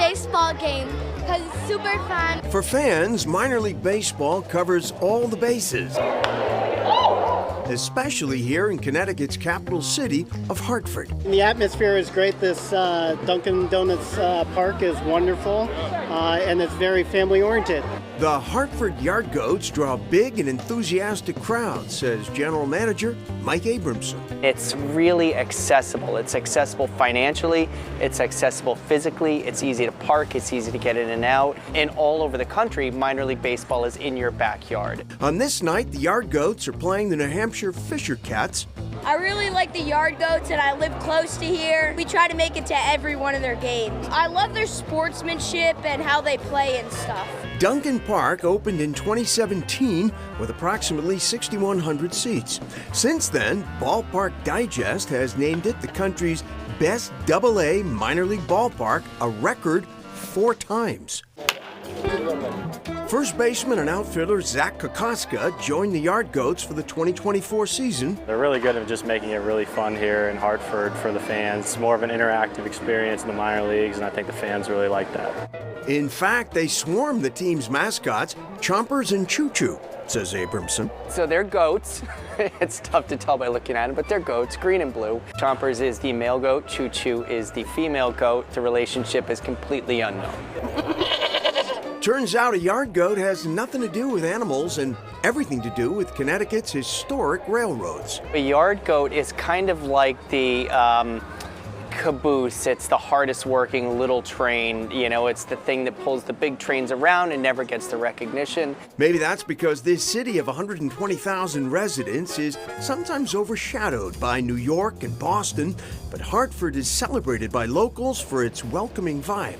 baseball game because it's super fun. For fans, minor league baseball covers all the bases, especially here in Connecticut's capital city of Hartford. The atmosphere is great. This Dunkin' Donuts park is wonderful, and it's very family-oriented. The Hartford Yard Goats draw big and enthusiastic crowds, says General Manager Mike Abramson. It's really accessible. It's accessible financially, it's accessible physically, it's easy to park, it's easy to get in and out. And all over the country, minor league baseball is in your backyard. On this night, the Yard Goats are playing the New Hampshire Fisher Cats. I really like the Yard Goats and I live close to here. We try to make it to every one of their games. I love their sportsmanship and how they play and stuff. Duncan Park opened in 2017 with approximately 6,100 seats. Since then, Ballpark Digest has named it the country's best AA minor league ballpark, a record 4 times. First baseman and outfielder Zach Kokoska joined the Yard Goats for the 2024 season. They're really good at just making it really fun here in Hartford for the fans. It's more of an interactive experience in the minor leagues, and I think the fans really like that. In fact, they swarm the team's mascots, Chompers and Choo Choo, says Abramson. So they're goats. It's tough to tell by looking at them, but they're goats, green and blue. Chompers is the male goat, Choo Choo is the female goat. The relationship is completely unknown. Turns out a Yard Goat has nothing to do with animals and everything to do with Connecticut's historic railroads. A Yard Goat is kind of like the caboose. It's the hardest working little train. You know, it's the thing that pulls the big trains around and never gets the recognition. Maybe that's because this city of 120,000 residents is sometimes overshadowed by New York and Boston, but Hartford is celebrated by locals for its welcoming vibe.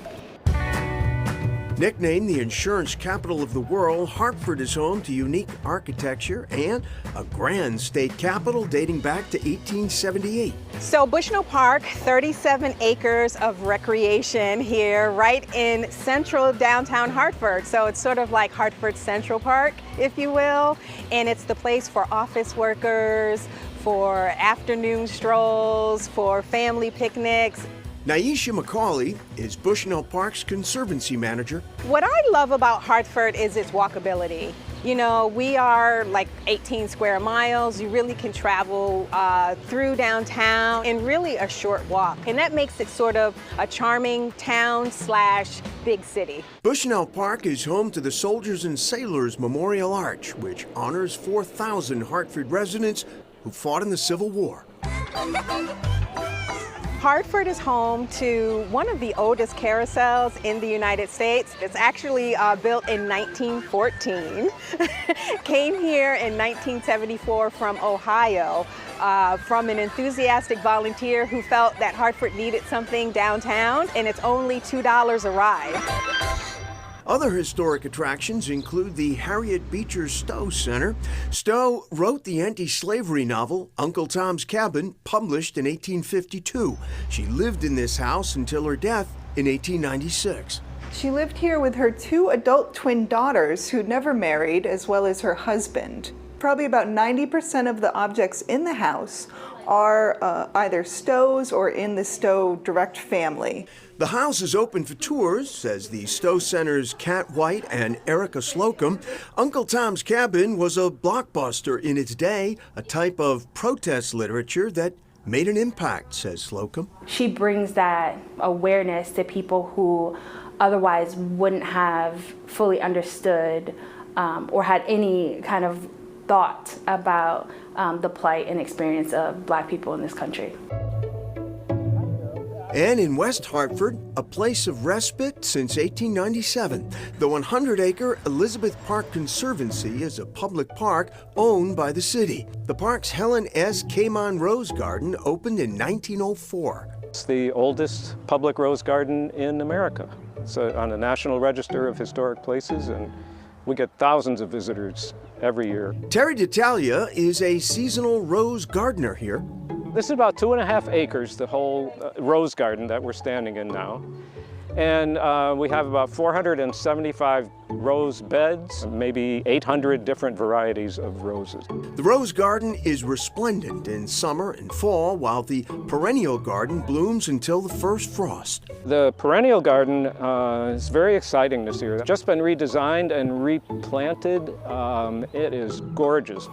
Nicknamed the insurance capital of the world, Hartford is home to unique architecture and a grand state capitol dating back to 1878. So Bushnell Park, 37 acres of recreation here right in central downtown Hartford. So it's sort of like Hartford Central Park, if you will. And it's the place for office workers, for afternoon strolls, for family picnics. Naisha McCauley is Bushnell Park's conservancy manager. What I love about Hartford is its walkability. You know, we are like 18 square miles. You really can travel through downtown in really a short walk. And that makes it sort of a charming town / big city. Bushnell Park is home to the Soldiers and Sailors Memorial Arch, which honors 4,000 Hartford residents who fought in the Civil War. Hartford is home to one of the oldest carousels in the United States. It's actually built in 1914. Came here in 1974 from Ohio, from an enthusiastic volunteer who felt that Hartford needed something downtown, and it's only $2 a ride. Other historic attractions include the Harriet Beecher Stowe Center. Stowe wrote the anti-slavery novel Uncle Tom's Cabin, published in 1852. She lived in this house until her death in 1896. She lived here with her 2 adult twin daughters who never married, as well as her husband. Probably about 90% of the objects in the house are either Stowe's or in the Stowe direct family. The house is open for tours, says the Stowe Center's Kat White and Erica Slocum. Uncle Tom's Cabin was a blockbuster in its day, a type of protest literature that made an impact, says Slocum. She brings that awareness to people who otherwise wouldn't have fully understood or had any kind of thought about the plight and experience of Black people in this country. And in West Hartford, a place of respite since 1897, the 100-acre Elizabeth Park Conservancy is a public park owned by the city. The park's Helen S. Kamon Rose Garden opened in 1904. It's the oldest public rose garden in America. It's on the National Register of Historic Places, and we get thousands of visitors every year. Terry D'Italia is a seasonal rose gardener here. This is about 2.5 acres, the whole rose garden that we're standing in now. And we have about 475 rose beds, maybe 800 different varieties of roses. The rose garden is resplendent in summer and fall, while the perennial garden blooms until the first frost. The perennial garden is very exciting this year. It's just been redesigned and replanted. It is gorgeous.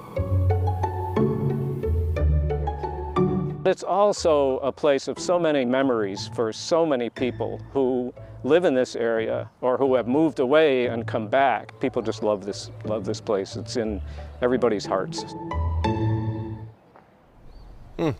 It's also a place of so many memories for so many people who live in this area or who have moved away and come back. People just love this place. It's in everybody's hearts.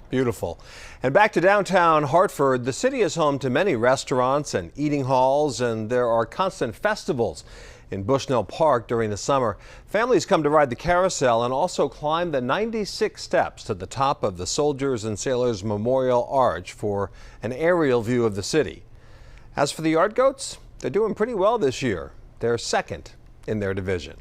Beautiful. And back to downtown Hartford, the city is home to many restaurants and eating halls, and there are constant festivals in Bushnell Park during the summer. Families come to ride the carousel and also climb the 96 steps to the top of the Soldiers and Sailors Memorial Arch for an aerial view of the city. As for the Yard Goats, they're doing pretty well this year. They're second in their division.